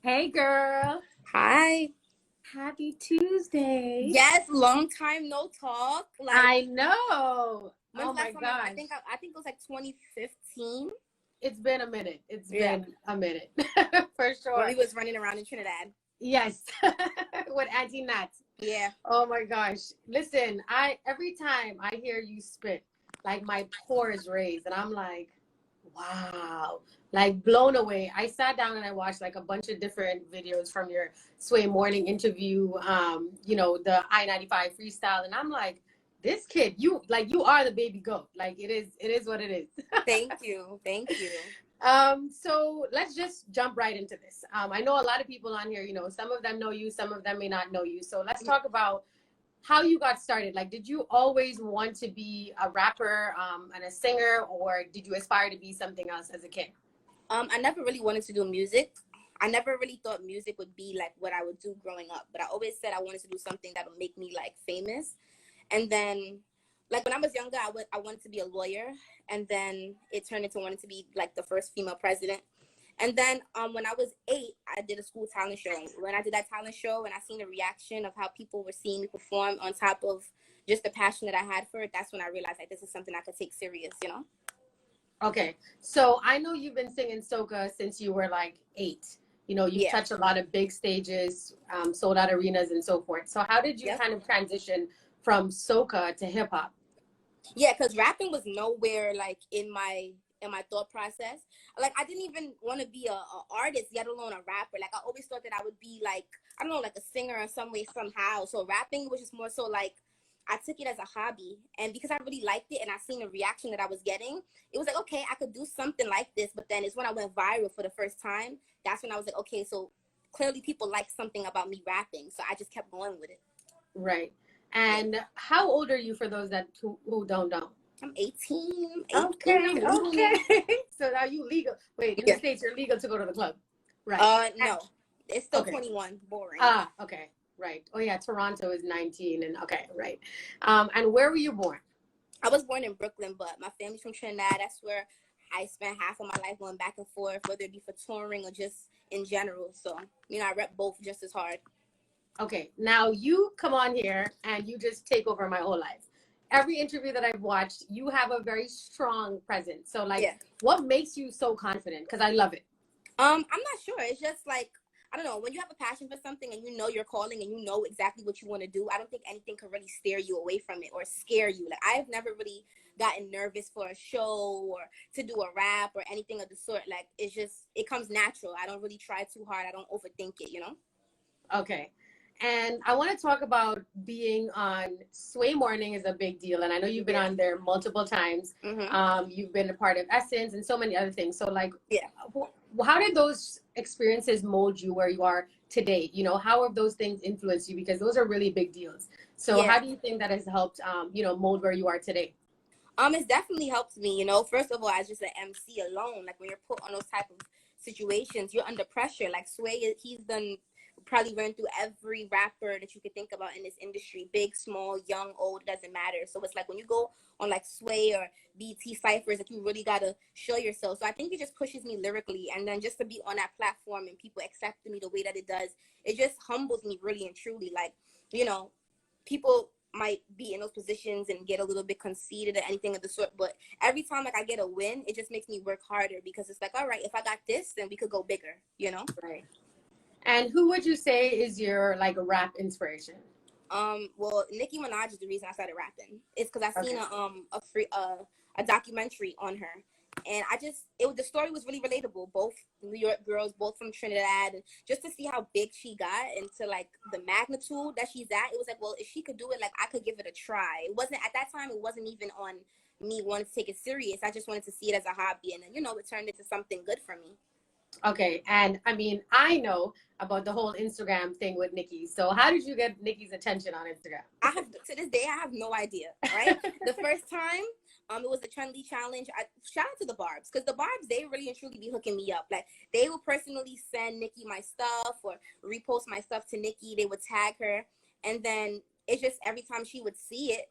Hey girl, Hi. happy Tuesday. Yes, long time no talk. Like, I know. when's Oh the my last time I gosh. think I think it was like 2015. It's been a minute. It's Yeah, been a minute for when sure. we was running around in Trinidad. Yes. With Auntie Nat. Yeah. Oh my gosh. Listen, I every time I hear you spit, like my pores raise and I'm like, wow, like blown away. I sat down and I watched like a bunch of different videos from your Sway Morning interview, the I-95 freestyle, and I'm like, this kid, you are the baby goat. Like it is what it is. Thank you. Thank you. So let's just jump right into this. I know a lot of people on here, some of them know you, some of them may not know you. So let's talk about how you got started. Like, did you always want to be a rapper and a singer, or did you aspire to be something else as a kid? I never really wanted to do music. I never really thought music would be like what I would do growing up, but I always said I wanted to do something that would make me like famous. And then, like when I was younger, I wanted to be a lawyer, and then it turned into wanting to be like the first female president. And then when I was 8, I did a school talent show. When I did that talent show and I seen the reaction of how people were seeing me perform on top of just the passion that I had for it, that's when I realized like this is something I could take serious. Okay, so I know you've been singing soca since you were like 8. You've Yeah. touched a lot of big stages, sold out arenas, and so forth. So how did you Yep. kind of transition from soca to hip hop? Yeah, because rapping was nowhere like in my thought process. Like I didn't even want to be a artist, yet alone a rapper. Like I always thought that I would be like, I don't know, like a singer in some way somehow. So rapping was just more so like I took it as a hobby, and because I really liked it and I seen the reaction that I was getting, it was like, okay, I could do something like this. But then it's when I went viral for the first time, that's when I was like, okay, so clearly people like something about me rapping, so I just kept going with it. Right. Yeah. And how old are you for those that who don't know? I'm 18. I'm 18. I'm Okay, legal now. okay. So now you legal. Wait, in the Yeah. States, you're legal to go to the club. Right. No, it's still Okay. 21. Boring. Okay. Right. Oh yeah, Toronto is 19 and okay, right. And where were you born? I was born in Brooklyn, but my family's from Trinidad. That's where I spent half of my life going back and forth, whether it be for touring or just in general. So, I rep both just as hard. Okay. Now you come on here and you just take over my whole life. Every interview that I've watched, you have a very strong presence. So like Yeah. what makes you so confident? Because I love it. I'm not sure. It's just like I don't know. When you have a passion for something and you know you're calling and you know exactly what you want to do, I don't think anything can really steer you away from it or scare you. Like I've never really gotten nervous for a show or to do a rap or anything of the sort. Like it comes natural. I don't really try too hard. I don't overthink it. Okay. And I want to talk about being on Sway Morning is a big deal. And I know you've been Yeah. on there multiple times. Mhm. You've been a part of Essence and so many other things. So like, Yeah. how did those experiences mold you where you are today? How have those things influenced you? Because those are really big deals. So how Yeah. do you think that has helped, mold where you are today? It's definitely helped me. First of all, as just an MC alone, like when you're put on those type of situations, you're under pressure. Like Sway, he's done probably run through every rapper that you could think about in this industry, big, small, young, old, doesn't matter. So it's like when you go on like Sway or BT ciphers, that you really gotta show yourself. So I think it just pushes me lyrically, and then just to be on that platform and people accepting me the way that it does, it just humbles me really and truly. Like people might be in those positions and get a little bit conceited or anything of the sort, but every time like I get a win, it just makes me work harder because it's like, all right, if I got this, then we could go bigger. Right. And who would you say is your like rap inspiration? Well, Nicki Minaj is the reason I started rapping. It's because I seen Okay. a documentary on her, and the story was really relatable. Both New York girls, both from Trinidad, and just to see how big she got and to like the magnitude that she's at, it was like, well, if she could do it, like I could give it a try. It wasn't at that time. It wasn't even on me wanting to take it serious. I just wanted to see it as a hobby, and then it turned into something good for me. Okay. And I mean, I know about the whole Instagram thing with Nikki. So how did you get Nikki's attention on Instagram? I have to this day I have no idea. Right, the first time, it was a trendy challenge. Shout out to the Barbs because the Barbs they really and truly be hooking me up. Like they will personally send Nikki my stuff or repost my stuff to Nikki. They would tag her, and then it's just every time she would see it,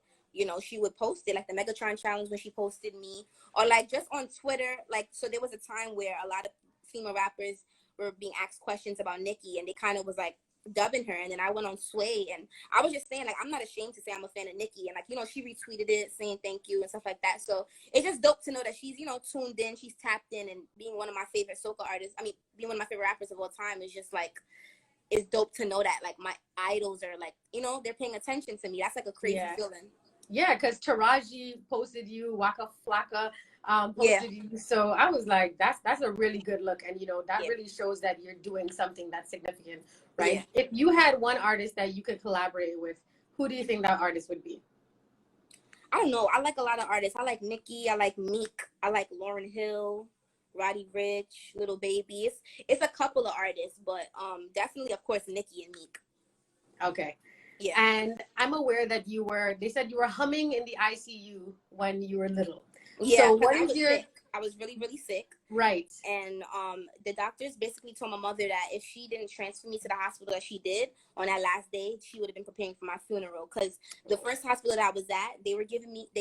she would post it like the Megatron challenge when she posted me, or like just on Twitter. Like so, there was a time where a lot of female rappers were being asked questions about Nicki, and they kind of was like dubbing her, and then I went on Sway, and I was just saying, like, I'm not ashamed to say I'm a fan of Nicki, and like, you know, she retweeted it saying thank you and stuff like that. So it's just dope to know that she's, you know, tuned in, she's tapped in, and being one of my favorite soca artists, I mean, being one of my favorite rappers of all time is just like, it's dope to know that like my idols are like, you know, they're paying attention to me. That's like a crazy feeling. Yeah, because Taraji posted you, Waka Flocka posted you. So I was like, that's a really good look. And, you know, that really shows that you're doing something that's significant, right? Yeah. If you had one artist that you could collaborate with, who do you think that artist would be? I don't know. I like a lot of artists. I like Nicki. I like Meek. I like Lauryn Hill, Roddy Ricch, Little Baby. It's a couple of artists, but definitely, of course, Nicki and Meek. Okay. Yeah. And I'm aware that they said you were humming in the ICU when you were little. Yeah, so what is your... sick. I was really, really sick. Right. And the doctors basically told my mother that if she didn't transfer me to the hospital that she did on that last day, she would have been preparing for my funeral. Because the first hospital that I was at, they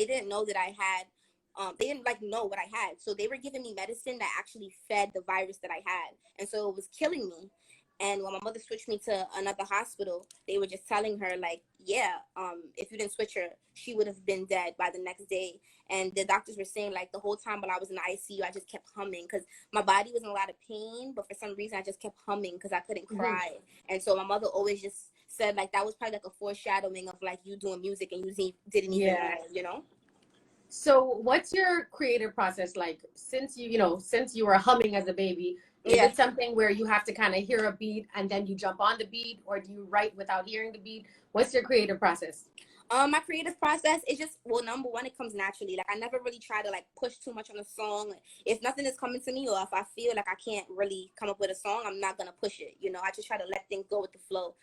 didn't know that I had, they didn't like know what I had. So they were giving me medicine that actually fed the virus that I had. And so it was killing me. And when my mother switched me to another hospital, they were just telling her, like, yeah, if you didn't switch her, she would have been dead by the next day. And the doctors were saying, like, the whole time while I was in the ICU, I just kept humming because my body was in a lot of pain. But for some reason, I just kept humming because I couldn't cry. Mm-hmm. And so my mother always just said, like, that was probably like a foreshadowing of, like, you doing music and you didn't even know, you know? So what's your creative process like? Since you were humming as a baby, is it something where you have to kind of hear a beat and then you jump on the beat, or do you write without hearing the beat? What's your creative process? My creative process is just, well, number one, it comes naturally. Like, I never really try to like push too much on a song. If nothing is coming to me, or if I feel like I can't really come up with a song, I'm not gonna push it. You know, I just try to let things go with the flow.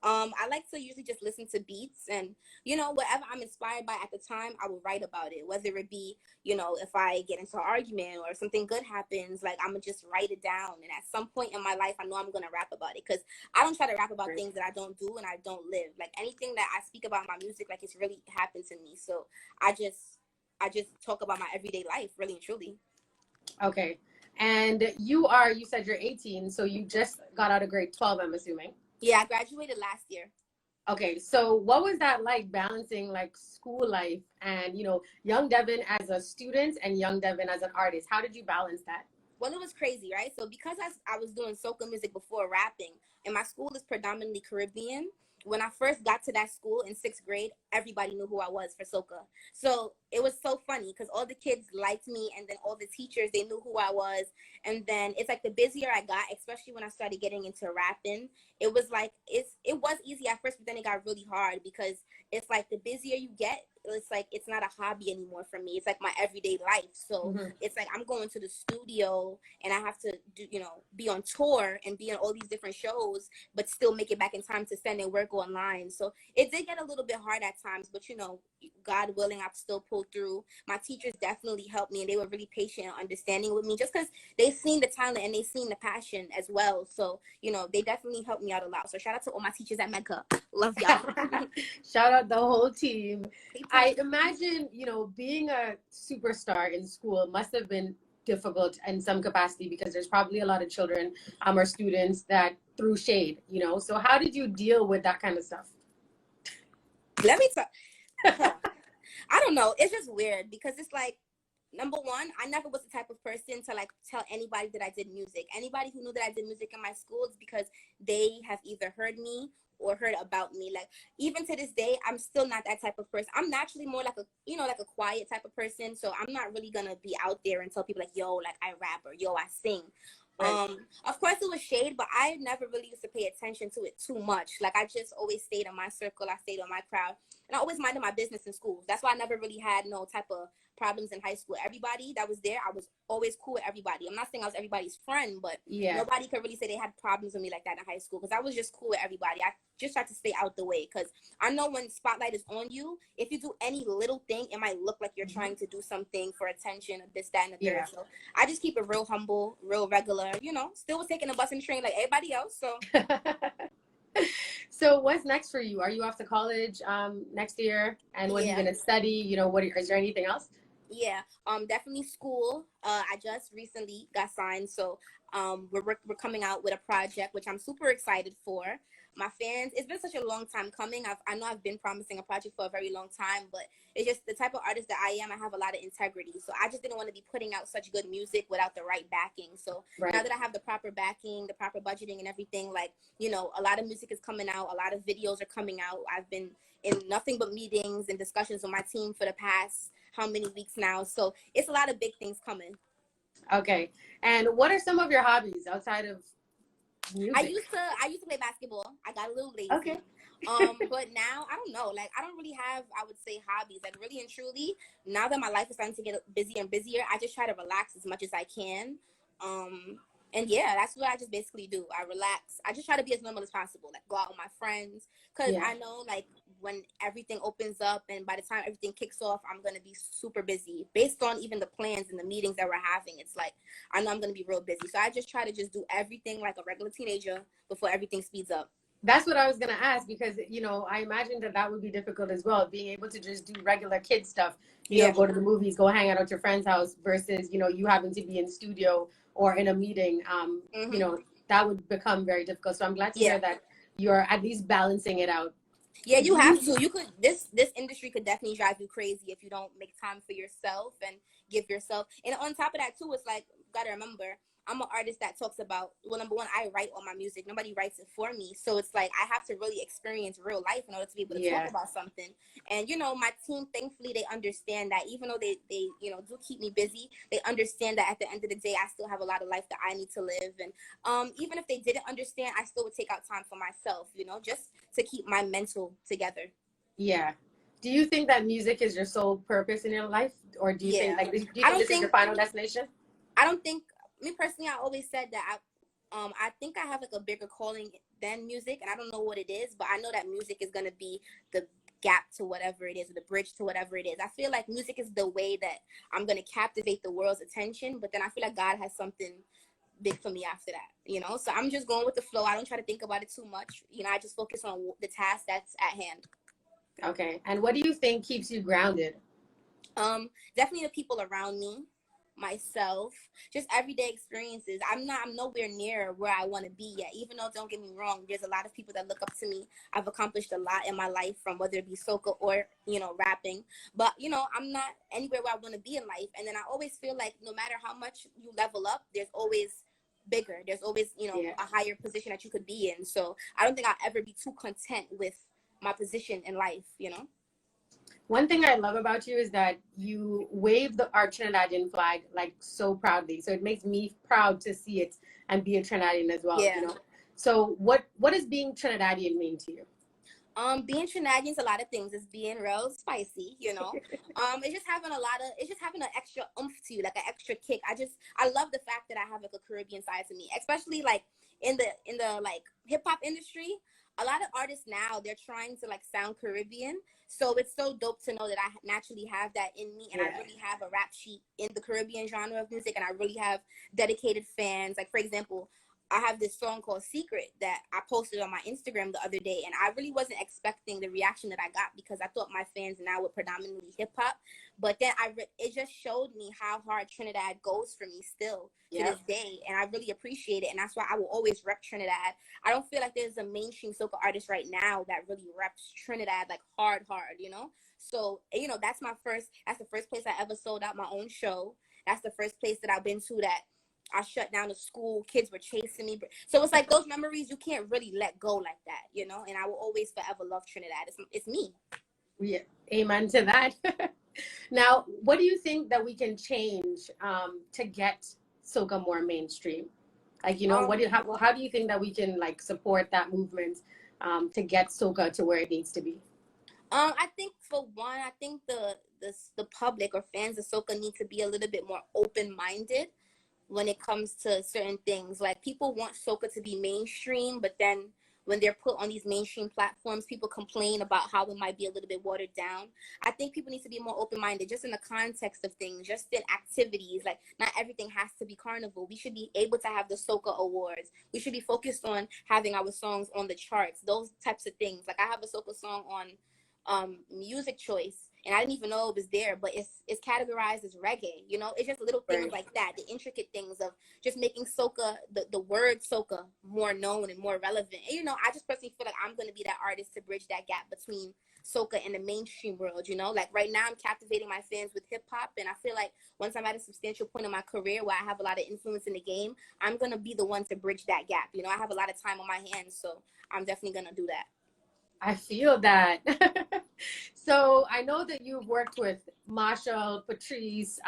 I like to usually just listen to beats and, you know, whatever I'm inspired by at the time, I will write about it. Whether it be, you know, if I get into an argument or something good happens, like, I'm going to just write it down. And at some point in my life, I know I'm going to rap about it, because I don't try to rap about things that I don't do and I don't live. Like, anything that I speak about in my music, like, it's really happened to me. So I just talk about my everyday life, really and truly. Okay. And you said you're 18, so you just got out of grade 12, I'm assuming. Yeah, I graduated last year. Okay, so what was that like, balancing like school life and, you know, Young Devyn as a student and Young Devyn as an artist? How did you balance that? Well, it was crazy, right? So because I was doing soca music before rapping, and my school is predominantly Caribbean, when I first got to that school in 6th grade, everybody knew who I was for soca. So it was so funny because all the kids liked me, and then all the teachers, they knew who I was. And then it's like the busier I got, especially when I started getting into rapping, it was like, it was easy at first, but then it got really hard, because it's like the busier you get, it's like, it's not a hobby anymore for me. It's like my everyday life. So it's like I'm going to the studio and I have to do, you know, be on tour and be on all these different shows, but still make it back in time to send and work online. So it did get a little bit hard at times, but, you know, God willing, I've still pulled through. My teachers definitely helped me, and they were really patient and understanding with me, just because they've seen the talent and they've seen the passion as well. So, you know, they definitely helped me out a lot. So shout out to all my teachers at Medca. Love y'all. Shout out the whole team. I imagine, you know, being a superstar in school must have been difficult in some capacity, because there's probably a lot of children or students that threw shade, you know. So how did you deal with that kind of stuff? Let me talk. I don't know. It's just weird, because it's like, number one, I never was the type of person to like tell anybody that I did music. Anybody who knew that I did music in my school is because they have either heard me or heard about me. Like, even to this day, I'm still not that type of person. I'm naturally more like a, you know, like a quiet type of person. So I'm not really gonna be out there and tell people like, yo, like, I rap, or yo, I sing. Right. Of course it was shade, but I never really used to pay attention to it too much. Like, I just always stayed in my circle. I stayed on my crowd, and I always minded my business in school. That's why I never really had no type of problems in high school. Everybody that was there, I was always cool with everybody. I'm not saying I was everybody's friend, but nobody could really say they had problems with me like that in high school, because I was just cool with everybody. I just tried to stay out the way, because I know when spotlight is on you, if you do any little thing, it might look like you're trying to do something for attention, or this, that, and the third. So I just keep it real humble, real regular, you know, still was taking a bus and train like everybody else. So So what's next for you? Are you off to college next year? And what are you going to study? You know, is there anything else? Yeah, definitely school. I just recently got signed, so we're coming out with a project which I'm super excited for. My fans, it's been such a long time coming. I know I've been promising a project for a very long time, but it's just the type of artist that I am. I have a lot of integrity, so I just didn't want to be putting out such good music without the right backing. So now Right. that I have the proper backing, the proper budgeting, and everything, like, you know, a lot of music is coming out, a lot of videos are coming out. I've been in nothing but meetings and discussions with my team for the past how many weeks now. So it's a lot of big things coming. Okay. And what are some of your hobbies outside of I music? used to I used to play basketball. I got a little Okay. lazy. But now I don't know. Like I don't really have, I would say, hobbies. Like really and truly, now that my life is starting to get busier and busier, I just try to relax as much as I can. Um and yeah, that's what I just basically do. I relax. I just try to be as normal as possible. Like go out with my friends. Cause Yeah. I know like when everything opens up and by the time everything kicks off, I'm gonna be super busy. Based on even the plans and the meetings that we're having, it's like I know I'm going to be real busy. So I just try to just do everything like a regular teenager before everything speeds up. That's what I was gonna ask because I imagine that that would be difficult as well, being able to just do regular kid stuff. Yeah. Go to the movies, go hang out at your friend's house versus you having to be in studio or in a meeting. Mm-hmm. That would become very difficult. So I'm glad to Yeah. hear that you're at least balancing it out. Yeah, you Do have you? to. You could this industry could definitely drive you crazy if you don't make time for yourself and give yourself. And on top of that too, it's like gotta remember I'm an artist that talks about, well, number one, I write all my music. Nobody writes it for me. So it's like I have to really experience real life in order to be able to talk Yeah. about something. And my team, thankfully, they understand that even though they do keep me busy, they understand that at the end of the day, I still have a lot of life that I need to live. And even if they didn't understand, I still would take out time for myself, just to keep my mental together. Yeah. Do you think that music is your sole purpose in your life, or do you think Yeah. do you I think don't this is your think final destination? I don't think me personally, I always said that I think I have like a bigger calling than music, and I don't know what it is, but I know that music is gonna be the gap to whatever it is, or the bridge to whatever it is. I feel like music is the way that I'm gonna captivate the world's attention, but then I feel like God has something big for me after that. So I'm just going with the flow. I don't try to think about it too much. I just focus on the task that's at hand. Okay. And what do you think keeps you grounded? Definitely the people around me, myself, just everyday experiences. I'm nowhere near where I want to be yet. Even though, don't get me wrong, there's a lot of people that look up to me. I've accomplished a lot in my life, from whether it be soca or rapping. But I'm not anywhere where I want to be in life. And then I always feel like no matter how much you level up, there's always bigger. There's always Yeah. a higher position that you could be in. So I don't think I'll ever be too content with my position in life. One thing I love about you is that you wave our Trinidadian flag like so proudly. So it makes me proud to see it and be a Trinidadian as well, Yeah. So what does being Trinidadian mean to you? Being Trinidadian is a lot of things. It's being real spicy. It's just having an extra oomph to you, like an extra kick. I love the fact that I have like a Caribbean side to me, especially like in the like hip hop industry. A lot of artists now, they're trying to like sound Caribbean. So it's so dope to know that I naturally have that in me, and I Yeah. really have a rap sheet in the Caribbean genre of music, and I really have dedicated fans. Like for example, I have this song called Secret that I posted on my Instagram the other day, and I really wasn't expecting the reaction that I got because I thought my fans now were predominantly hip hop. But then it just showed me how hard Trinidad goes for me still to Yeah. this day, and I really appreciate it, and that's why I will always rep Trinidad. I don't feel like there's a mainstream soca artist right now that really reps Trinidad like hard. So that's the first place I ever sold out my own show. That's the first place that I've been to that I shut down a school. Kids were chasing me. So it's like those memories you can't really let go like that. And I will always forever love Trinidad. It's me. Yeah. Amen to that. Now, what do you think that we can change to get soca more mainstream? Like, Um, how do you think that we can like support that movement to get soca to where it needs to be? I think for one, I think the public or fans of soca need to be a little bit more open minded when it comes to certain things. Like people want soca to be mainstream, but then when they're put on these mainstream platforms, people complain about how it might be a little bit watered down. I think people need to be more open-minded, just in the context of things, just in activities. Like not everything has to be carnival. We should be able to have the soca awards. We should be focused on having our songs on the charts, those types of things. Like I have a soca song on music choice, and I didn't even know it was there, but it's categorized as reggae, you know? It's just little things Right. like that, the intricate things of just making soca, the word soca, more known and more relevant. And, you know, I just personally feel like I'm going to be that artist to bridge that gap between soca and the mainstream world, you know? Like right now I'm captivating my fans with hip hop, and I feel like once I'm at a substantial point in my career where I have a lot of influence in the game, I'm going to be the one to bridge that gap. You know, I have a lot of time on my hands, so I'm definitely going to do that. I feel that. So I know that you've worked with Marshall, Patrice,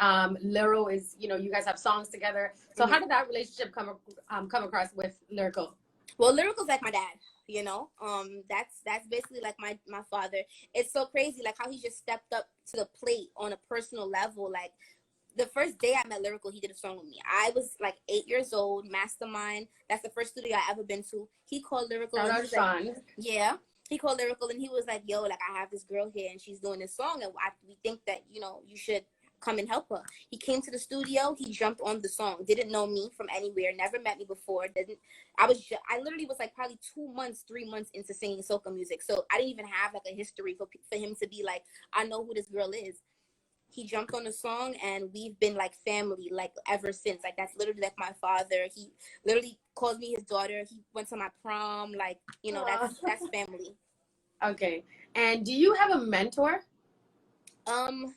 Lero is, you know, you guys have songs together. So how did that relationship come across with Lyrical? Well, Lyrical's like my dad, you know. That's basically like my father. It's so crazy, like how he just stepped up to the plate on a personal level. Like the first day I met Lyrical, he did a song with me. I was like 8 years old, Mastermind. That's the first studio I ever been to. He called Lyrical. Shout And he out was Sean. like, yeah. He called Lyrical and he was like, yo, like I have this girl here and she's doing this song and we think that, you know, you should come and help her. He came to the studio. He jumped on the song. Didn't know me from anywhere. Never met me before. I literally was like probably 2 months, 3 months into singing soca music. So I didn't even have like a history for him to be like, I know who this girl is. He jumped on the song and we've been like family like ever since. Like that's literally like my father. He literally calls me his daughter. He went to my prom. Like, you know, that's family. Okay. And do you have a mentor? Not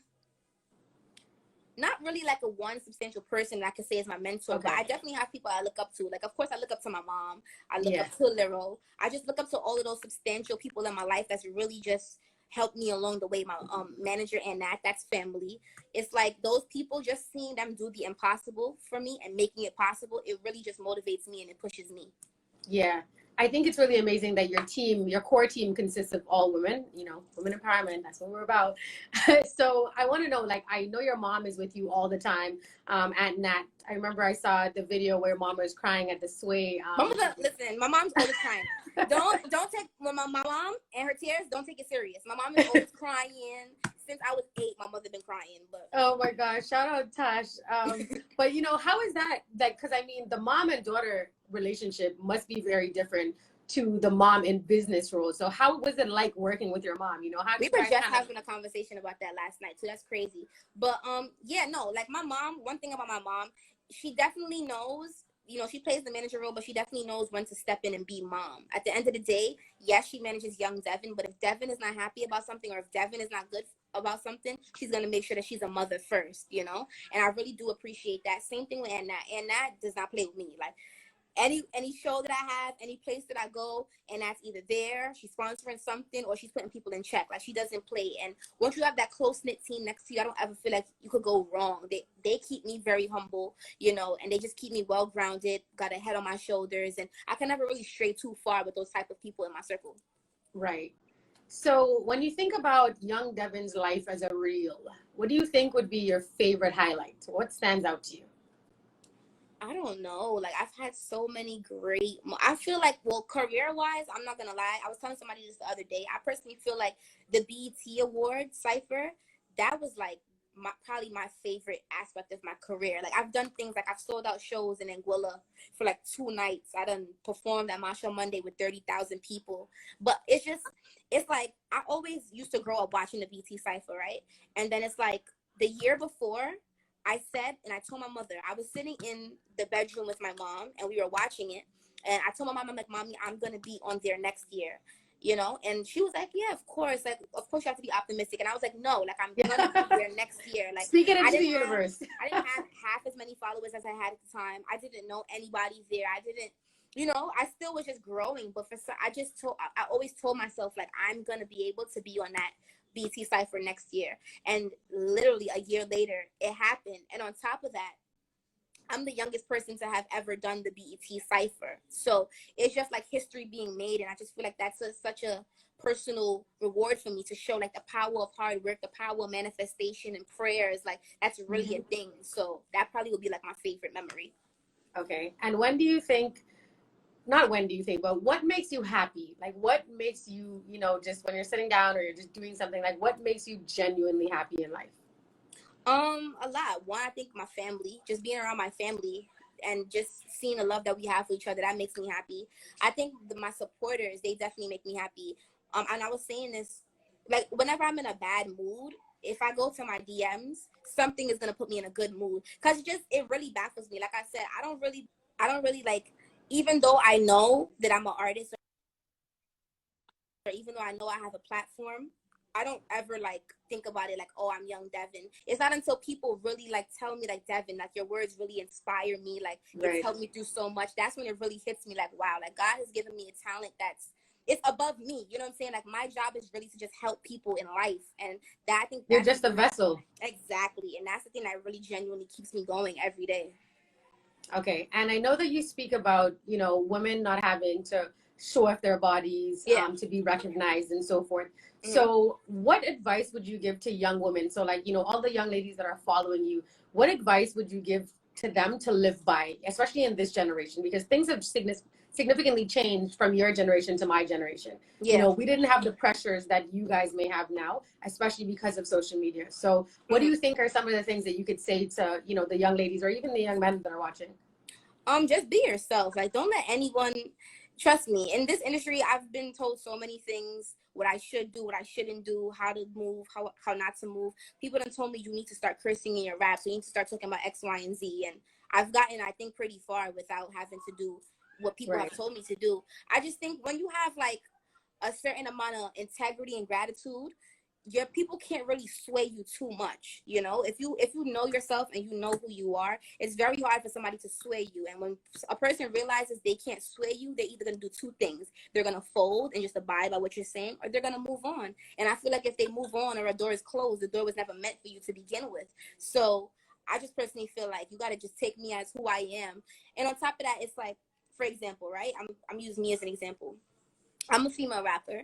really like a one substantial person that I could say is my mentor, Okay. but I definitely have people I look up to. Like, of course, I look up to my mom. I look Yeah. up to Lero. I just look up to all of those substantial people in my life that's really just helped me along the way. My manager and that's family. It's like those people, just seeing them do the impossible for me and making it possible, it really just motivates me and it pushes me. Yeah. I think it's really amazing that your core team consists of all women, you know, women empowerment. That's what we're about. So I want to know, like, I know your mom is with you all the time at Nat. I remember I saw the video where mom was crying at the sway. Listen, my mom's always crying. Don't take my mom and her tears. Don't take it serious. My mom is always crying. Since I was 8, my mother been crying. But oh my gosh, shout out Tash. But you know, how is that? Like, because I mean, the mom and daughter relationship must be very different to the mom in business role. So how was it like working with your mom? You know, how we were just having a conversation about that last night, so that's crazy. But yeah, no, like my mom. One thing about my mom, she definitely knows. You know, she plays the manager role, but she definitely knows when to step in and be mom. At the end of the day, yes, she manages Young Devyn, but if Devyn is not happy about something or if Devyn is not good about something, she's going to make sure that she's a mother first, you know? And I really do appreciate that. Same thing with Anna. Anna does not play with me. Like, any show that I have, any place that I go, and that's either there, she's sponsoring something, or she's putting people in check. Like, she doesn't play. And once you have that close-knit team next to you, I don't ever feel like you could go wrong. They keep me very humble, you know, and they just keep me well-grounded, got a head on my shoulders, and I can never really stray too far with those type of people in my circle. Right. So when you think about Young Devyn's life as a reel, what do you think would be your favorite highlight? What stands out to you? I don't know. Like, I've had so many great, I feel like, well, career-wise, I'm not going to lie. I was telling somebody this the other day. I personally feel like the BET Award Cypher, that was like probably my favorite aspect of my career. Like, I've done things like I've sold out shows in Anguilla for like 2 nights. I done performed at Marshall Monday with 30,000 people. But it's like, I always used to grow up watching the BET Cypher, right? And then it's like the year before, I said, and I told my mother, I was sitting in the bedroom with my mom and we were watching it. And I told my mom, I'm like, Mommy, I'm going to be on there next year, you know? And she was like, yeah, of course. Like, of course you have to be optimistic. And I was like, no, like, I'm going to be there next year. Like, speak it into the universe. I didn't have half as many followers as I had at the time. I didn't know anybody there. I didn't, you know, I still was just growing. But I always told myself, like, I'm going to be able to be on that BET Cypher next year. And literally a year later, it happened. And on top of that, I'm the youngest person to have ever done the BET Cypher. So it's just like history being made. And I just feel like that's such a personal reward for me to show like the power of hard work, the power of manifestation and prayers. Like, that's really a thing. So that probably would be like my favorite memory. Okay. And when do you think, not when do you think, but what makes you happy? Like, what makes you, you know, just when you're sitting down or you're just doing something, like what makes you genuinely happy in life? A lot. One, I think my family, just being around my family and just seeing the love that we have for each other, that makes me happy. I think my supporters, they definitely make me happy. And I was saying this, like, whenever I'm in a bad mood, if I go to my DMs, something is gonna put me in a good mood. Cause it really baffles me. Like I said, I don't really like, even though I know that I'm an artist, or even though I know I have a platform, I don't ever like think about it like, oh, I'm Young Devyn. It's not until people really like tell me like, Devyn, like your words really inspire me, like it's helped me through so much. That's when it really hits me like, wow, like God has given me a talent it's above me. You know what I'm saying? Like my job is really to just help people in life, and that I think you're just a vessel. Exactly, and that's the thing that really genuinely keeps me going every day. Okay, and I know that you speak about, you know, women not having to show off their bodies, to be recognized and so forth. Mm-hmm. So what advice would you give to young women? So like, you know, all the young ladies that are following you, what advice would you give to them to live by, especially in this generation? Because things have significantly changed from your generation to my generation. Yeah. You know, we didn't have the pressures that you guys may have now, especially because of social media. So what do you think are some of the things that you could say to, you know, the young ladies or even the young men that are watching? Just be yourself. Like, don't let anyone, trust me, in this industry, I've been told so many things, what I should do, what I shouldn't do, how to move, how not to move. People done told me you need to start cursing in your rap, so you need to start talking about X, Y, and Z. And I've gotten, I think, pretty far without having to do what people have told me to do. I just think when you have like a certain amount of integrity and gratitude, your people can't really sway you too much. You know, if you know yourself and you know who you are, it's very hard for somebody to sway you. And when a person realizes they can't sway you, they're either going to do two things. They're going to fold and just abide by what you're saying, or they're going to move on. And I feel like if they move on or a door is closed, the door was never meant for you to begin with. So I just personally feel like you got to just take me as who I am. And on top of that, it's like, for example, right? I'm using me as an example. I'm a female rapper,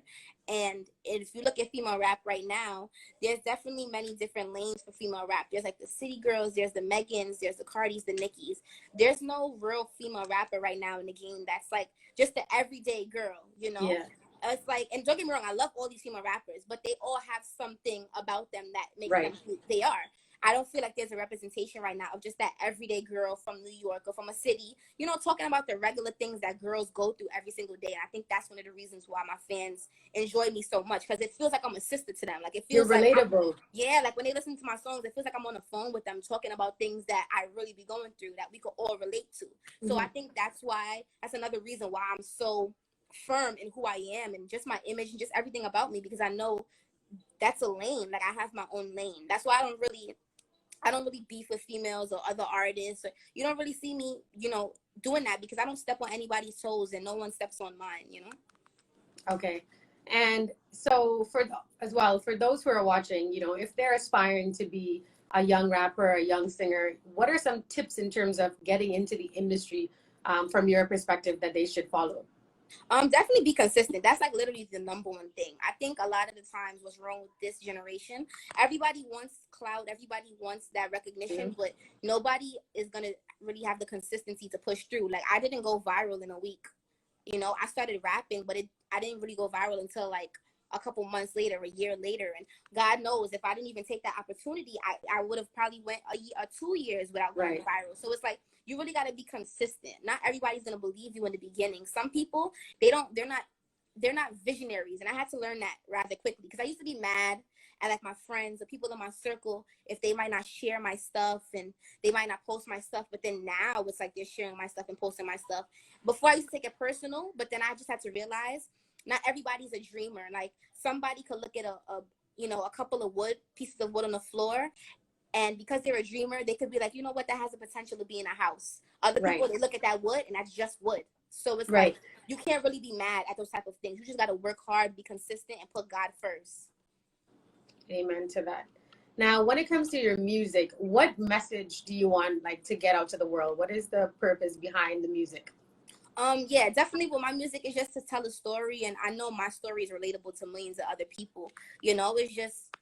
and if you look at female rap right now, there's definitely many different lanes for female rap. There's like the city girls, there's the Megans, there's the Cardis, the Nickis. There's no real female rapper right now in the game that's like just the everyday girl, you know? Yeah. It's like, and don't get me wrong, I love all these female rappers, but they all have something about them that makes them who they are. I don't feel like there's a representation right now of just that everyday girl from New York or from a city, you know, talking about the regular things that girls go through every single day. And I think that's one of the reasons why my fans enjoy me so much, because it feels like I'm a sister to them. Like, it feels You're relatable. Like when they listen to my songs, it feels like I'm on the phone with them talking about things that I really be going through that we could all relate to. Mm-hmm. So I think that's another reason why I'm so firm in who I am and just my image and just everything about me, because I know that's a lane. Like, I have my own lane. That's why I don't really beef with females or other artists. Or you don't really see me, you know, doing that, because I don't step on anybody's toes and no one steps on mine, you know? Okay. And so for those who are watching, you know, if they're aspiring to be a young rapper, a young singer, what are some tips in terms of getting into the industry from your perspective that they should follow? Definitely be consistent. That's like literally the number one thing. I think a lot of the times what's wrong with this generation, everybody wants clout, everybody wants that recognition, mm-hmm. but nobody is going to really have the consistency to push through. Like, I didn't go viral in a week. You know, I started rapping, but I didn't really go viral until like a couple months later, a year later. And God knows, if I didn't even take that opportunity, I would have probably went a year or 2 years without going viral. So it's like, you really got to be consistent. Not everybody's going to believe you in the beginning. Some people, they're not visionaries. And I had to learn that rather quickly, because I used to be mad at like my friends or people in my circle if they might not share my stuff and they might not post my stuff. But then now it's like they're sharing my stuff and posting my stuff. Before, I used to take it personal, but then I just had to realize not everybody's a dreamer. Like, somebody could look at a couple of pieces of wood on the floor, and because they're a dreamer, they could be like, you know what, that has the potential to be in a house. Other people, they look at that wood and that's just wood. So it's like, you can't really be mad at those type of things. You just got to work hard, be consistent, and put God first. Amen to that. Now, when it comes to your music, what message do you want to get out to the world? What is the purpose behind the music? Yeah, definitely. Well, my music is just to tell a story, and I know my story is relatable to millions of other people. You know, it's just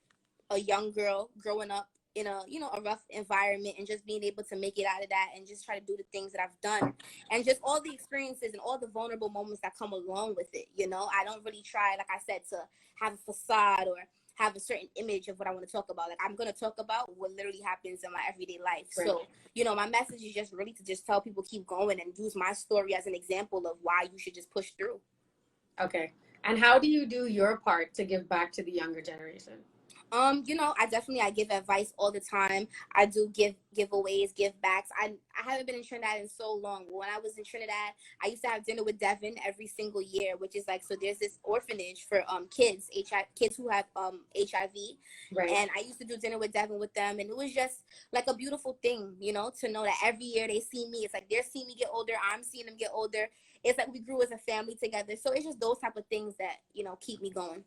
a young girl growing up in a rough environment and just being able to make it out of that and just try to do the things that I've done and just all the experiences and all the vulnerable moments that come along with it. You know, I don't really try, like I said, to have a facade or have a certain image of what I want to talk about. Like, I'm going to talk about what literally happens in my everyday life. Right. So, you know, my message is just really to just tell people keep going and use my story as an example of why you should just push through. Okay. And how do you do your part to give back to the younger generation? I give advice all the time. I do giveaways, give backs. I haven't been in Trinidad in so long. When I was in Trinidad, I used to have dinner with Devyn every single year, which is like, so there's this orphanage for kids who have HIV. Right. And I used to do dinner with Devyn with them, and it was just like a beautiful thing, to know that every year they see me. It's like they're seeing me get older, I'm seeing them get older. It's like we grew as a family together. So it's just those type of things that, keep me going.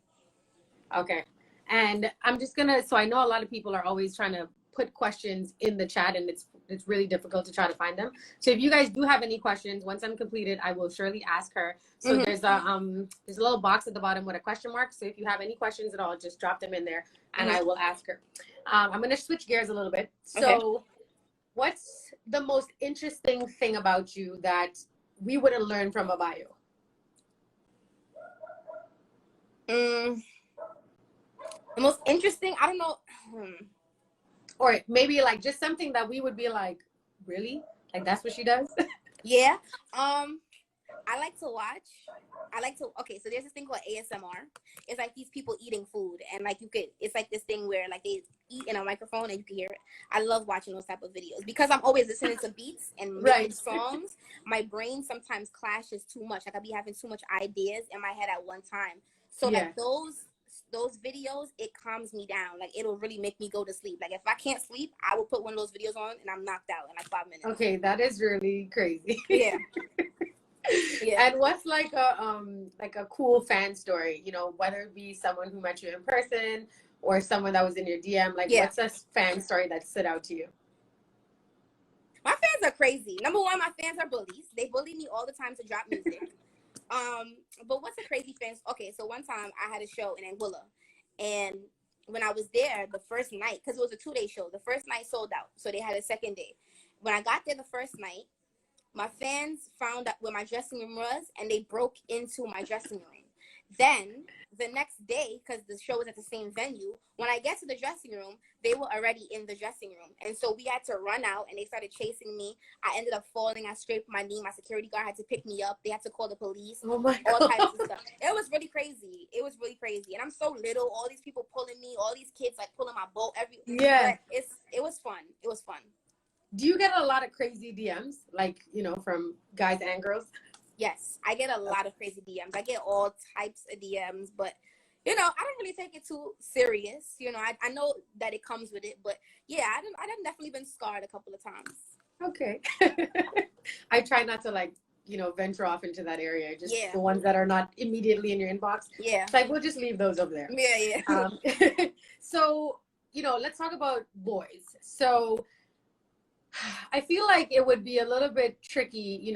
Okay. And I'm just gonna, so I know a lot of people are always trying to put questions in the chat, and it's really difficult to try to find them. So if you guys do have any questions, once I'm completed, I will surely ask her. So there's a little box at the bottom with a question mark. So if you have any questions at all, just drop them in there and I will ask her. I'm gonna switch gears a little bit. So what's the most interesting thing about you that we wouldn't learn from a bio? The most interesting, I don't know. Or maybe like just something that we would be like, really? Like that's what she does? Yeah. I like to watch. Okay, so there's this thing called ASMR. It's like these people eating food, and like it's like this thing where like they eat in a microphone and you can hear it. I love watching those type of videos because I'm always listening to beats and making songs. My brain sometimes clashes too much. Like I be having too much ideas in my head at one time. So like those videos, it calms me down. Like it'll really make me go to sleep. Like if I can't sleep, I will put one of those videos on and I'm knocked out in like 5 minutes. Okay, that is really crazy. Yeah. Yeah. And what's like a cool fan story, whether it be someone who met you in person or someone that was in your DM, like what's a fan story that stood out to you? My fans are crazy. Number one, my fans are bullies. They bully me all the time to drop music. But what's a crazy fan? Okay, so one time I had a show in Anguilla, and when I was there the first night, because it was a 2-day show, the first night sold out, so they had a second day. When I got there the first night, my fans found out where my dressing room was, and they broke into my dressing room. Then the next day, because the show was at the same venue, when I get to the dressing room, they were already in the dressing room. And so we had to run out, and they started chasing me. I ended up falling. I scraped my knee. My security guard had to pick me up. They had to call the police. Oh my all God. types of stuff. It was really crazy. It was really crazy. And I'm so little. All these people pulling me. All these kids like pulling my boat. But it was fun. It was fun. Do you get a lot of crazy DMs, like, from guys and girls? Yes, I get a lot of crazy DMs. I get all types of DMs, but, I don't really take it too serious. I know that it comes with it, but yeah, I've definitely been scarred a couple of times. Okay. I try not to venture off into that area. Just the ones that are not immediately in your inbox. Yeah. It's like, we'll just leave those over there. Yeah. So, let's talk about boys. So I feel like it would be a little bit tricky,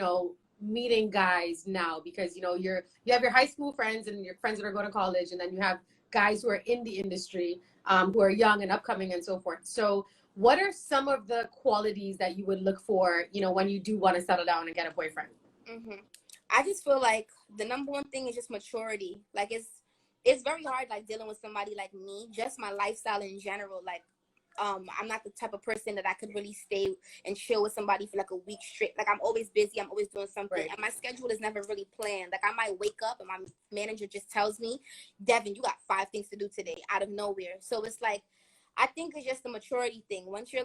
meeting guys now because, you have your high school friends and your friends that are going to college, and then you have guys who are in the industry, who are young and upcoming and so forth. So what are some of the qualities that you would look for, when you do want to settle down and get a boyfriend? I just feel like the number one thing is just maturity. Like it's very hard, like dealing with somebody like me, just my lifestyle in general. Like, I'm not the type of person that I could really stay and chill with somebody for like a week straight. Like I'm always busy. I'm always doing something. And my schedule is never really planned. Like I might wake up and my manager just tells me, Devyn, you got 5 things to do today out of nowhere. So it's like, I think it's just a maturity thing. Once you're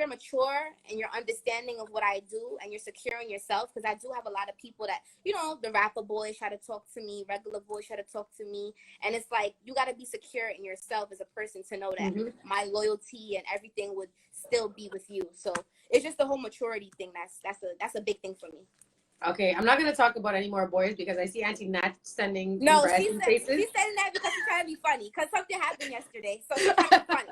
mature and you're understanding of what I do and you're secure in yourself, because I do have a lot of people that, the rapper boys try to talk to me, regular boys try to talk to me. And it's like, you got to be secure in yourself as a person to know that my loyalty and everything would still be with you. So it's just the whole maturity thing. That's a big thing for me. Okay, I'm not going to talk about any more boys because I see Auntie Nat sending faces. She's saying that because she's trying to be funny because something happened yesterday. So she's trying to be funny.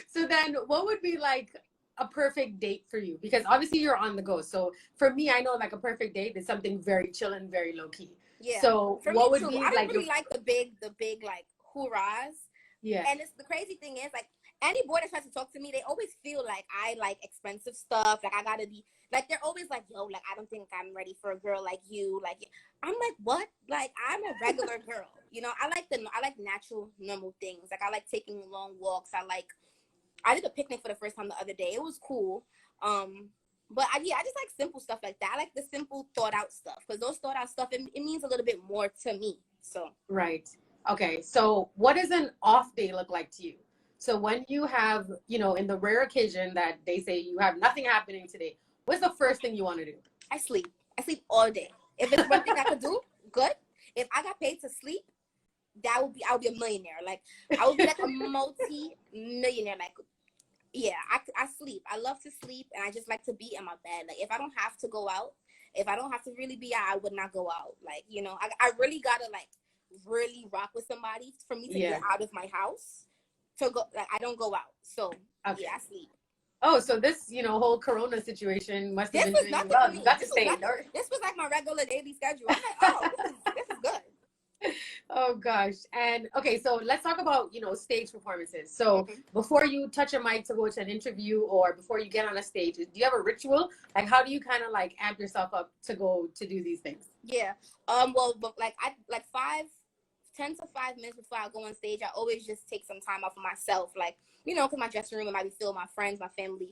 So then what would be like a perfect date for you? Because obviously you're on the go. So for me, I know like a perfect date is something very chill and very low key. Yeah. So for what would be I don't really like the big like hoorahs. Yeah. And the crazy thing is like any boy that tries to talk to me, they always feel like I like expensive stuff. Like I gotta be like, they're always like, yo, like I don't think I'm ready for a girl like you. Like I'm like, what? Like I'm a regular girl. I like natural, normal things. Like I like taking long walks. I did a picnic for the first time the other day. It was cool. But I just like simple stuff like that. I like the simple thought out stuff because those thought out stuff, it means a little bit more to me. So right. Okay, so what does an off day look like to you? So when you have, in the rare occasion that they say you have nothing happening today, what's the first thing you want to do? I sleep. I sleep all day. If it's one thing I could do, good. If I got paid to sleep, I would be a millionaire. Like, I would be like a multi-millionaire. Like, yeah, I sleep. I love to sleep, and I just like to be in my bed. Like, if I don't have to go out, if I don't have to really be out, I would not go out. Like, I really gotta, like, really rock with somebody for me to get out of my house to go. Like, I don't go out. So, yeah, I sleep. Oh, so this, whole Corona situation must have been doing nothing well. for me. You got to stay indoors. This was like my regular daily schedule. I'm like, oh, this is good. Oh gosh. And okay, so let's talk about, stage performances. So before you touch a mic to go to an interview or before you get on a stage, do you have a ritual? Like, how do you kind of like amp yourself up to go to do these things? Yeah. Well, but like 10 to 5 minutes before I go on stage, I always just take some time off of myself. Like, because my dressing room, it might be filled with my friends, my family.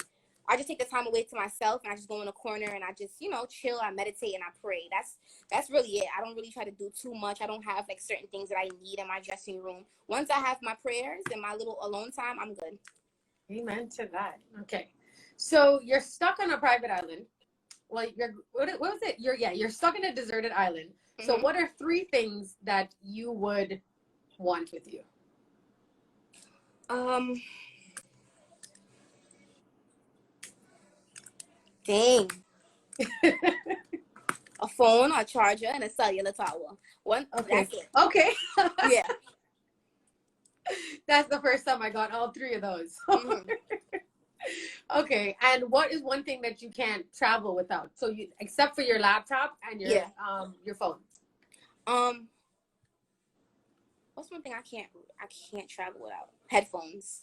I just take the time away to myself, and I just go in a corner and I just, chill. I meditate and I pray. That's really it. I don't really try to do too much. I don't have like certain things that I need in my dressing room. Once I have my prayers and my little alone time, I'm good. Amen to that. Okay. So you're stuck on a private island. Well, what was it? You're stuck in a deserted island. So what are 3 things that you would want with you? Dang. A phone, a charger, and a cellular tower. One. Okay. That's it. Okay. Yeah. That's the first time I got all 3 of those. Okay. And what is one thing that you can't travel without? So you, except for your laptop and your phone. What's one thing I can't travel without? Headphones.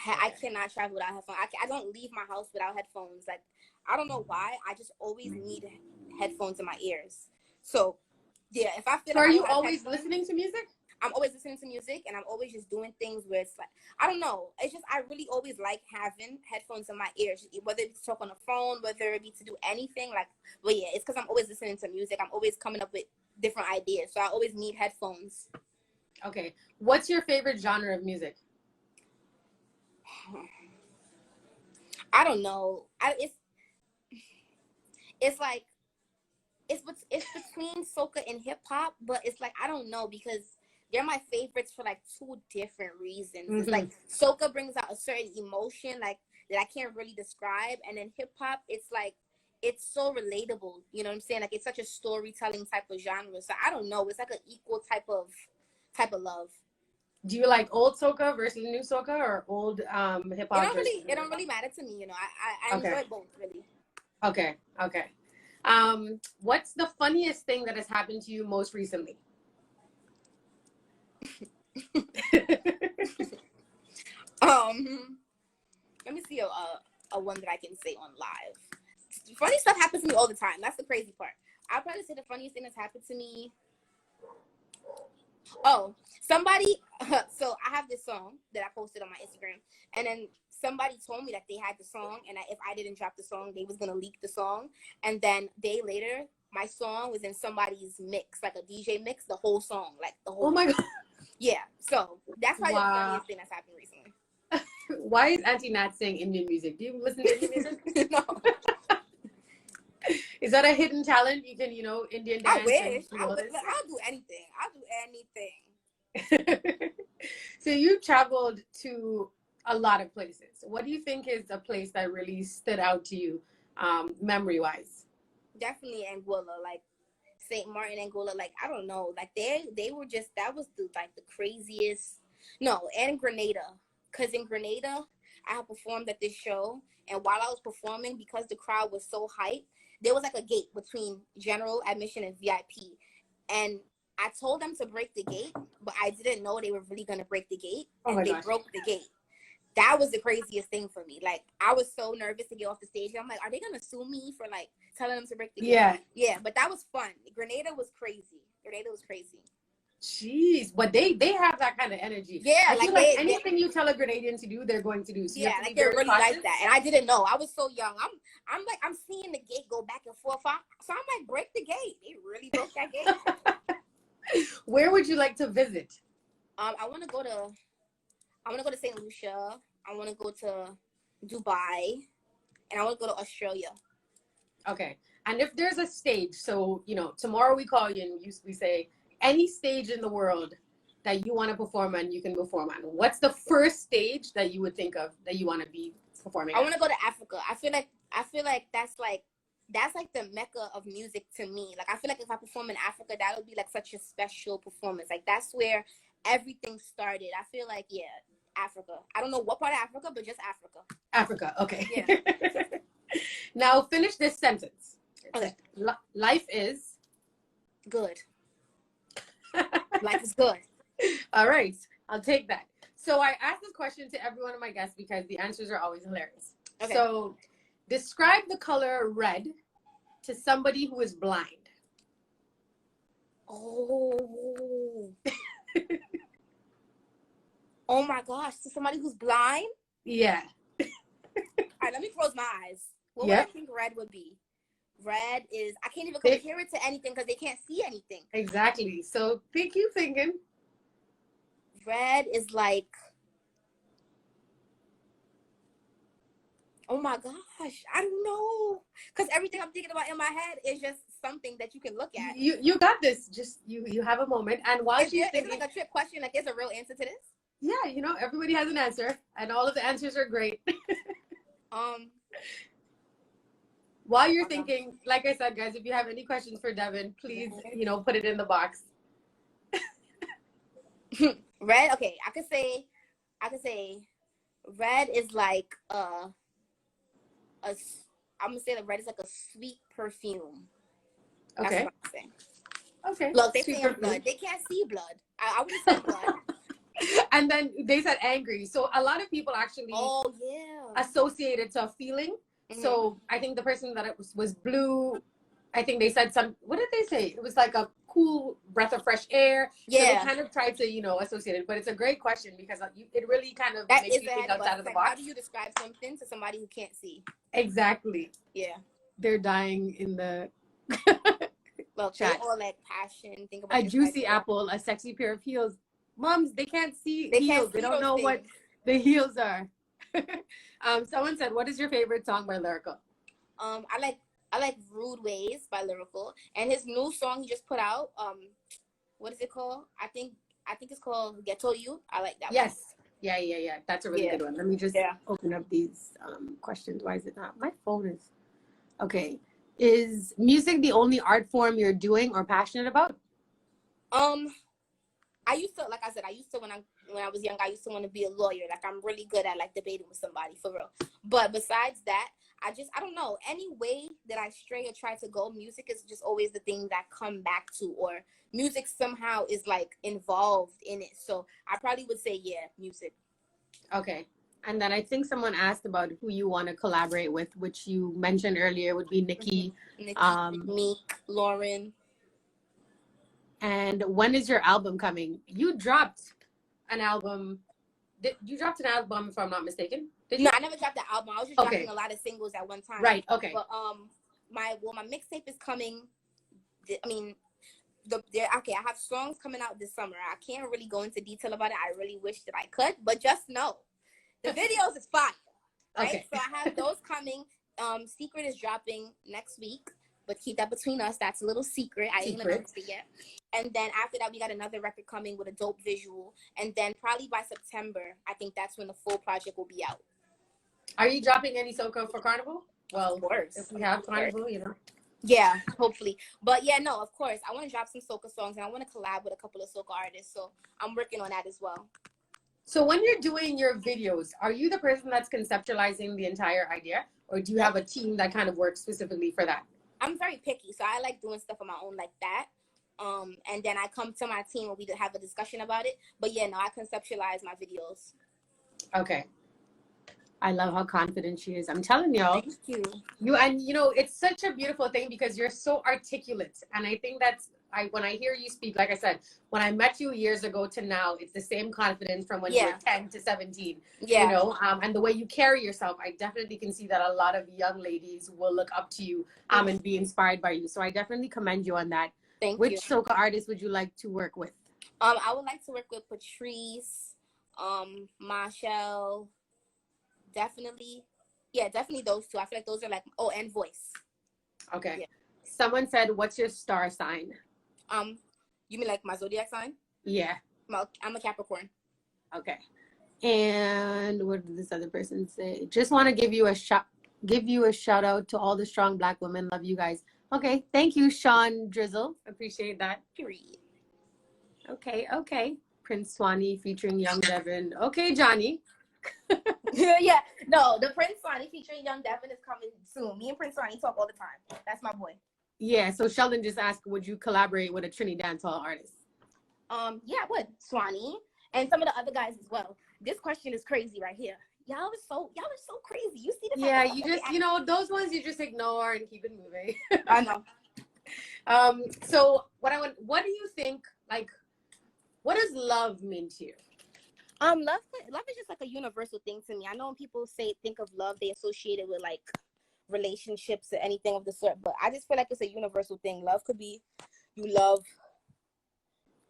I cannot travel without headphones. I don't leave my house without headphones. Like, I don't know why. I just always need headphones in my ears. So, yeah, if I feel so like are you always listening to music? I'm always listening to music, and I'm always just doing things where it's like, I don't know. It's just, I really always like having headphones in my ears, whether it's to talk on the phone, whether it be to do anything. Like, but yeah, it's because I'm always listening to music. I'm always coming up with different ideas. So I always need headphones. Okay. What's your favorite genre of music? I don't know. It's like, it's between soca and hip hop, but it's like, I don't know, because they're my favorites for like 2 different reasons. It's like soca brings out a certain emotion like that I can't really describe, and then hip hop, it's like, it's so relatable. You know what I'm saying? Like, it's such a storytelling type of genre. So I don't know. It's like an equal type of love. Do you like old soca versus new soca, or old hip hop? It don't really matter to me. I enjoy both, really. Okay. What's the funniest thing that has happened to you most recently? Let me see a one that I can say on live. Funny stuff happens to me all the time. That's the crazy part. I'll probably say the funniest thing that's happened to me. Oh, somebody. So I have this song that I posted on my Instagram, and then somebody told me that they had the song, and if I didn't drop the song, they was gonna leak the song. And then a day later, my song was in somebody's mix, like a DJ mix, the whole song, like the whole. Oh my god. Yeah. So that's probably the funniest thing that's happened recently. Why is Auntie Nat saying Indian music? Do you listen to Indian music? No. Is that a hidden talent? You can, Indian dance. I wish. I'll do anything. So you traveled to a lot of places. What do you think is a place that really stood out to you, memory-wise? Definitely Anguilla, like St. Martin, Anguilla. Like, I don't know. Like, they were just, that was the craziest. No, and Grenada. Because in Grenada, I had performed at this show, and while I was performing, because the crowd was so hyped, there was like a gate between general admission and VIP. And I told them to break the gate, but I didn't know they were really going to break the gate. And they broke the gate. That was the craziest thing for me. Like, I was so nervous to get off the stage. I'm like, are they going to sue me for like telling them to break the gate? Yeah, but that was fun. Grenada was crazy. Jeez, but they have that kind of energy. Yeah, I feel like anything you tell a Grenadian to do, they're going to do. So yeah, like they're really like that. And I didn't know. I was so young. I'm seeing the gate go back and forth. So I'm like, break the gate. They really broke that gate. Where would you like to visit? I want to go to St. Lucia. I want to go to Dubai, and I want to go to Australia. Okay. And if there's a stage, so, tomorrow we call you and we say any stage in the world that you want to perform on, you can perform on. What's the first stage that you would think of that you want to be performing I on? want to go to Africa. I feel like that's like the mecca of music to me. Like, I feel like if I perform in Africa, that would be like such a special performance. Like, that's where everything started. I feel like, yeah, Africa. I don't know what part of Africa, but just Africa. Africa. Okay. Yeah. Now finish this sentence. Okay. Life is good. Life is good. All right. I'll take that. So I ask this question to every one of my guests because the answers are always hilarious. Okay. So describe the color red to somebody who is blind. Oh. Oh my gosh. To somebody who's blind? Yeah. All right, let me close my eyes. What would I think red would be? Red is, I can't even compare it to anything because they can't see anything. Exactly. So keep thinking. Red is like, oh my gosh, I don't know. Because everything I'm thinking about in my head is just something that you can look at. You got this. Just you have a moment. And while she's thinking, is it like a trick question? Like, there's a real answer to this? Yeah, everybody has an answer, and all of the answers are great. While you're thinking, like I said, guys, if you have any questions for Devyn, please, put it in the box. Red, okay, I could say red is like I'm gonna say that red is like a sweet perfume. That's Okay. what I'm saying. Okay. Look, they say blood. They can't see blood. I would have said blood. And then they said angry. So a lot of people actually associate it to a feeling. Mm-hmm. So I think the person that it was blue. I think they said what did they say? It was like a cool breath of fresh air. Yeah. So they kind of tried to, associate it. But it's a great question because it really kind of makes you think outside of the box. How do you describe something to somebody who can't see? Exactly. Yeah. They're dying in the well, chat. All like passion. Think about a juicy apple, a sexy pair of heels. Moms, they can't see heels. They don't know what the heels are. Someone said, what is your favorite song by Lyrica? I like Rude Ways by Lyrical, and his new song he just put out. What is it called? I think it's called Ghetto You. I like that. Yes. One. Yeah. That's a really good one. Let me just open up these questions. Why is it not? My phone is okay. Is music the only art form you're doing or passionate about? I used to, like I said, when I was young, I used to want to be a lawyer. Like, I'm really good at like debating with somebody, for real. But besides that, I don't know. Any way that I stray or try to go, music is just always the thing that come back to, or music somehow is like involved in it. So I probably would say, music. Okay. And then I think someone asked about who you want to collaborate with, which you mentioned earlier would be Nikki. Meek, Lauren. And when is your album coming? You dropped an album. You dropped an album, if I'm not mistaken? Did you? No, I never dropped the album. I was just dropping a lot of singles at one time. Right. Okay. But my mixtape is coming. I mean, I have songs coming out this summer. I can't really go into detail about it. I really wish that I could, but just know the videos is fire. Right. Okay. So I have those coming. Secret is dropping next week. But keep that between us. That's a little secret. I ain't announced it yet. And then after that, we got another record coming with a dope visual. And then probably by September, I think that's when the full project will be out. Are you dropping any soca for Carnival? Well, of course. If we have Carnival, Yeah, hopefully. But yeah, no, of course. I want to drop some soca songs, and I want to collab with a couple of soca artists. So I'm working on that as well. So when you're doing your videos, are you the person that's conceptualizing the entire idea? Or do you have a team that kind of works specifically for that? I'm very picky, so I like doing stuff on my own like that. And then I come to my team and we have a discussion about it. But yeah, no, I conceptualize my videos. Okay. I love how confident she is. I'm telling y'all. Thank you. It's such a beautiful thing because you're so articulate. And I think when I hear you speak, like I said, when I met you years ago to now, it's the same confidence from when you were 10 to 17. Yeah. And the way you carry yourself, I definitely can see that a lot of young ladies will look up to you and be inspired by you. So I definitely commend you on that. Thank Which you. soca artist would you like to work with? I would like to work with Patrice, Marshall, definitely. Yeah, definitely those two. I feel like those are like, oh, and Voice. Okay. Yeah. Someone said, what's your star sign? You mean like my zodiac sign? Yeah. I'm a Capricorn. Okay. And what did this other person say? Just want to give you a shout out to all the strong Black women. Love you guys. Okay. Thank you, Sean Drizzle. Appreciate that. Period. Okay. Prince Swanee featuring Young Devyn. Okay, Johnny. Yeah. No, the Prince Swanee featuring Young Devyn is coming soon. Me and Prince Swanee talk all the time. That's my boy. Yeah, so Sheldon just asked, would you collaborate with a Trinidadian artist? Yeah, I would. Swanee and some of the other guys as well. This question is crazy right here. Y'all are so crazy. You see the Yeah, you just, those ones you just ignore and keep it moving. I know. So what do you think, like, what does love mean to you? Love is just like a universal thing to me. I know when people think of love, they associate it with like relationships or anything of the sort, but I just feel like it's a universal thing. Love could be you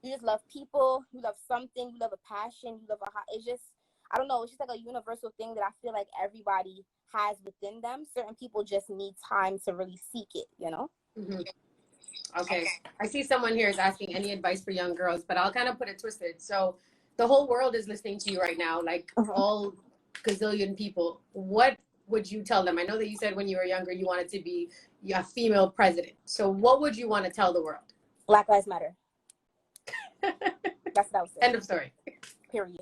just love people, you love something, you love a passion, you love it's just, I don't know, it's just like a universal thing that I feel like everybody has within them. Certain people just need time to really seek it, Mm-hmm. Okay. I see someone here is asking any advice for young girls, but I'll kind of put it twisted. So the whole world is listening to you right now, like all gazillion people. What would you tell them? I know that you said when you were younger you wanted to be a female president. So what would you want to tell the world? Black Lives Matter. That's what I was saying. End of story. Period.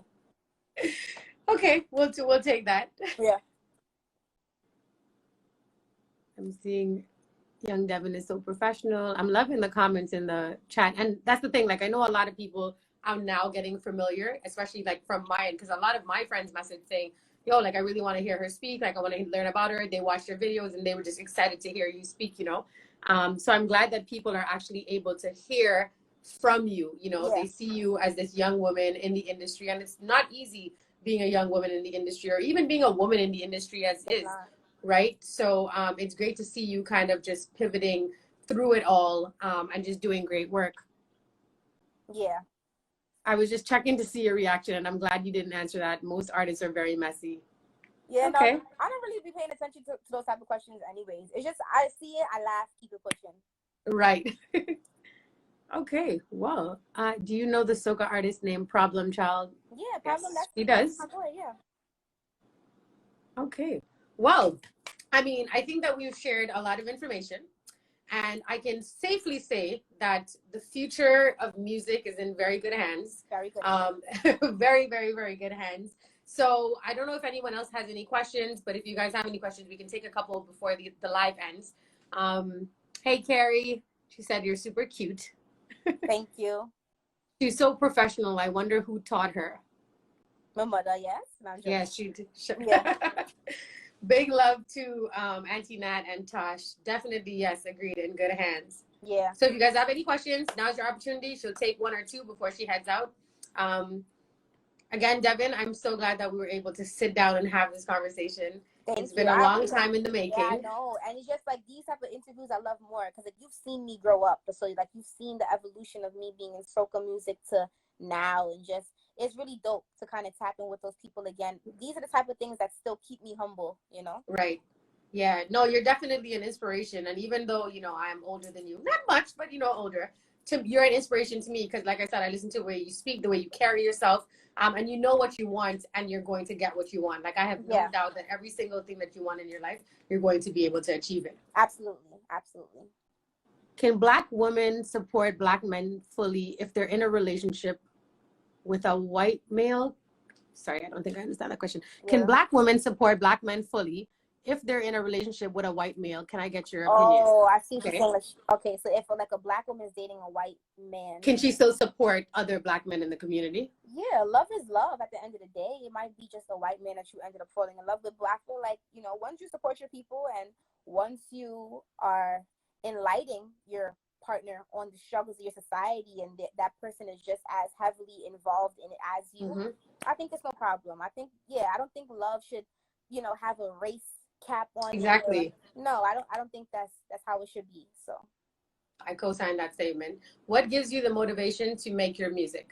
Okay, we'll take that. Yeah. I'm seeing Young Devyn is so professional. I'm loving the comments in the chat. And that's the thing. Like, I know a lot of people I'm now getting familiar, especially like from my end, because a lot of my friends message saying, yo, like, I really want to hear her speak. Like, I want to learn about her. They watched your videos and they were just excited to hear you speak, So I'm glad that people are actually able to hear from you. They see you as this young woman in the industry, and it's not easy being a young woman in the industry, or even being a woman in the industry as is, right? So it's great to see you kind of just pivoting through it all, and just doing great work. Yeah. I was just checking to see your reaction, and I'm glad you didn't answer that. Most artists are very messy. Yeah, okay. No, I don't really be paying attention to those type of questions anyways. It's just, I see it, I laugh, keep it pushing. Right. Okay, well, do you know the soca artist named Problem Child? Yeah, Problem. Yes, he does. My boy, yeah. Okay, well, I mean, I think that we've shared a lot of information, and I can safely say that the future of music is in very good hands. Very good. Very, very, very good hands. So I don't know if anyone else has any questions, but if you guys have any questions, we can take a couple before the live ends. Hey, Carrie, she said you're super cute. Thank you. She's so professional. I wonder who taught her. My mother, yes. Yeah, she did. Yeah. Big love to Auntie Nat and Tosh. Definitely, yes, agreed, in good hands. Yeah. So if you guys have any questions, now's your opportunity. She'll take one or two before she heads out. Again, Devyn, I'm so glad that we were able to sit down and have this conversation. It's been a long time in the making. Yeah, I know. And it's just like these type of interviews I love more because like you've seen me grow up. So like you've seen the evolution of me being in soca music to now, and just it's really dope to kind of tap in with those people again. These are the type of things that still keep me humble, Right. Yeah. No, you're definitely an inspiration. And even though, I'm older than you, not much, but, older, you're an inspiration to me because, like I said, I listen to the way you speak, the way you carry yourself. And you know what you want, and you're going to get what you want. Like, I have no doubt that every single thing that you want in your life, you're going to be able to achieve it. Absolutely. Absolutely. Can Black women support Black men fully if they're in a relationship with a white male? Sorry, I don't think I understand that question. Can Black women support Black men fully if they're in a relationship with a white male? Can I get your opinion? Oh, I see what you're saying. Okay, so if like a Black woman is dating a white man, can she still support other Black men in the community? Yeah, love is love at the end of the day. It might be just a white man that you ended up falling in love with, but I feel like, once you support your people and once you are enlightening your partner on the struggles of your society and that person is just as heavily involved in it as you, I think it's no problem. I don't think love should, have a race cap on exactly. No, I don't think that's how it should be. So I I co-sign that statement. What gives you the motivation to make your music?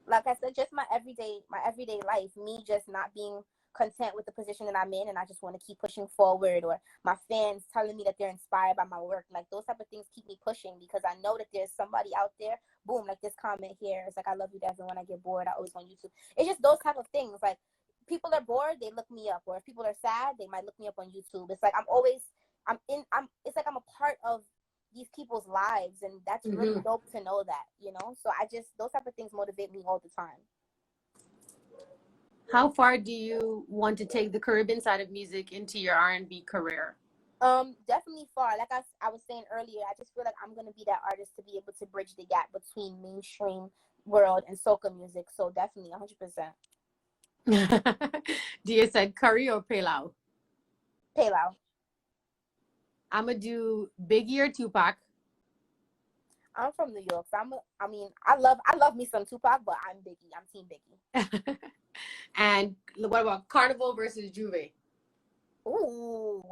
Like I said, just my everyday life, me just not being content with the position that I'm in, and I just want to keep pushing forward, or my fans telling me that they're inspired by my work. Like those type of things keep me pushing, because I know that there's somebody out there, boom, like this comment here, it's like, I love you, Devyn. When I get bored, I always on YouTube. It's just those type of things. Like people are bored, they look me up, or if people are sad, they might look me up on YouTube. It's like it's like I'm a part of these people's lives, and that's really dope to know that, you know. So I just, those type of things motivate me all the time. How far do you want to take the Caribbean side of music into your R&B career? Definitely far. Like I was saying earlier, I just feel like I'm gonna be that artist to be able to bridge the gap between mainstream world and soca music. So definitely 100%. Dia said curry or pilau? Pilau. I'm gonna do Biggie or Tupac. I'm from New York, so I love me some Tupac, but I'm Biggie. I'm team Biggie. And what about Carnival versus Juve? Ooh.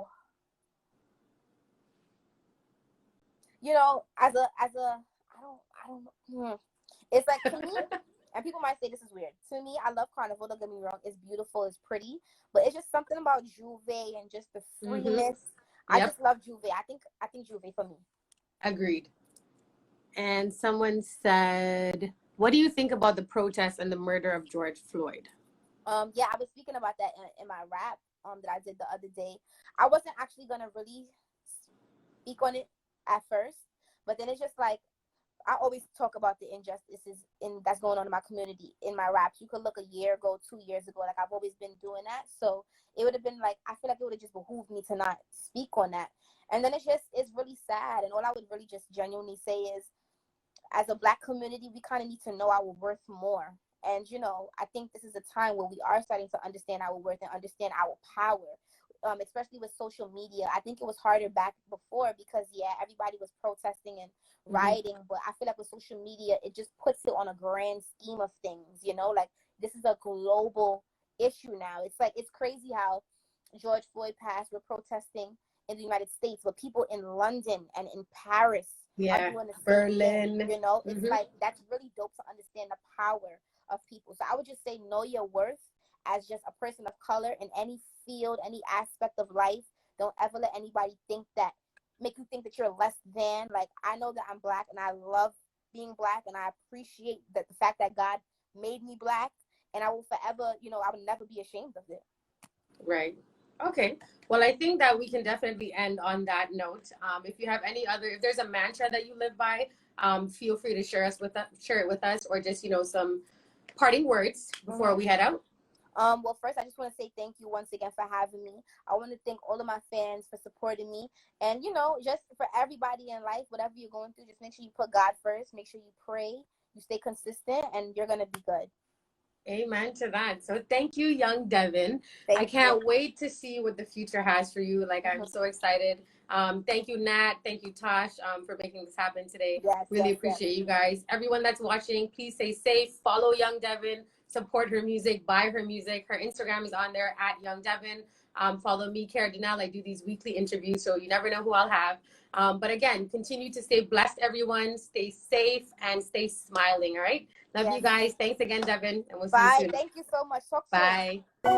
You know, I don't know. It's like, to me, and people might say this is weird. To me, I love Carnival, don't get me wrong. It's beautiful, it's pretty, but it's just something about Juve and just the freeness. I just love Juve. I think Juve for me. Agreed. And someone said, what do you think about the protests and the murder of George Floyd? Yeah, I was speaking about that in my rap that I did the other day. I wasn't actually gonna really speak on it at first, but then it's just like, I always talk about the injustices that's going on in my community in my raps. You could look a year ago, 2 years ago, like I've always been doing that. So it would have been like, I feel like it would have just behooved me to not speak on that. And then it's really sad. And all I would really just genuinely say is, as a Black community, we kind of need to know our worth more. And, you know, I think this is a time where we are starting to understand our worth and understand our power, especially with social media. I think it was harder back before because, yeah, everybody was protesting and rioting. But I feel like with social media, it just puts it on a grand scheme of things, you know, like this is a global issue now. It's like, it's crazy how George Floyd passed. We're protesting in the United States, but people in London and in Paris are doing the same Berlin thing, you know. It's like, that's really dope to understand the power of people. So I would just say, know your worth as just a person of color in any field, any aspect of life. Don't ever let anybody make you think that you're less than. Like, I know that I'm Black and I love being Black, and I appreciate the fact that God made me Black, and I will forever, you know, I would never be ashamed of it. Right. Okay. Well, I think that we can definitely end on that note. If you have if there's a mantra that you live by, feel free to share it with us, or just, you know, some parting words before we head out. Well, first, I just want to say thank you once again for having me. I want to thank all of my fans for supporting me. And, you know, just for everybody in life, whatever you're going through, just make sure you put God first. Make sure you pray, you stay consistent, and you're going to be good. Amen to that. So thank you, Young Devyn. I can't wait to see what the future has for you. Like, I'm so excited. Thank you, Nat. Thank you, Tosh, for making this happen today. Really appreciate you guys. Everyone that's watching, please stay safe. Follow Young Devyn. Support her music. Buy her music. Her Instagram is on there at Young Devyn. Follow me, Kerra Denel. I do these weekly interviews, so you never know who I'll have. But again, continue to stay blessed, everyone. Stay safe and stay smiling, all right? Love you guys. Thanks again, Devyn. And we'll see you soon. Thank you so much. Talk Bye. soon.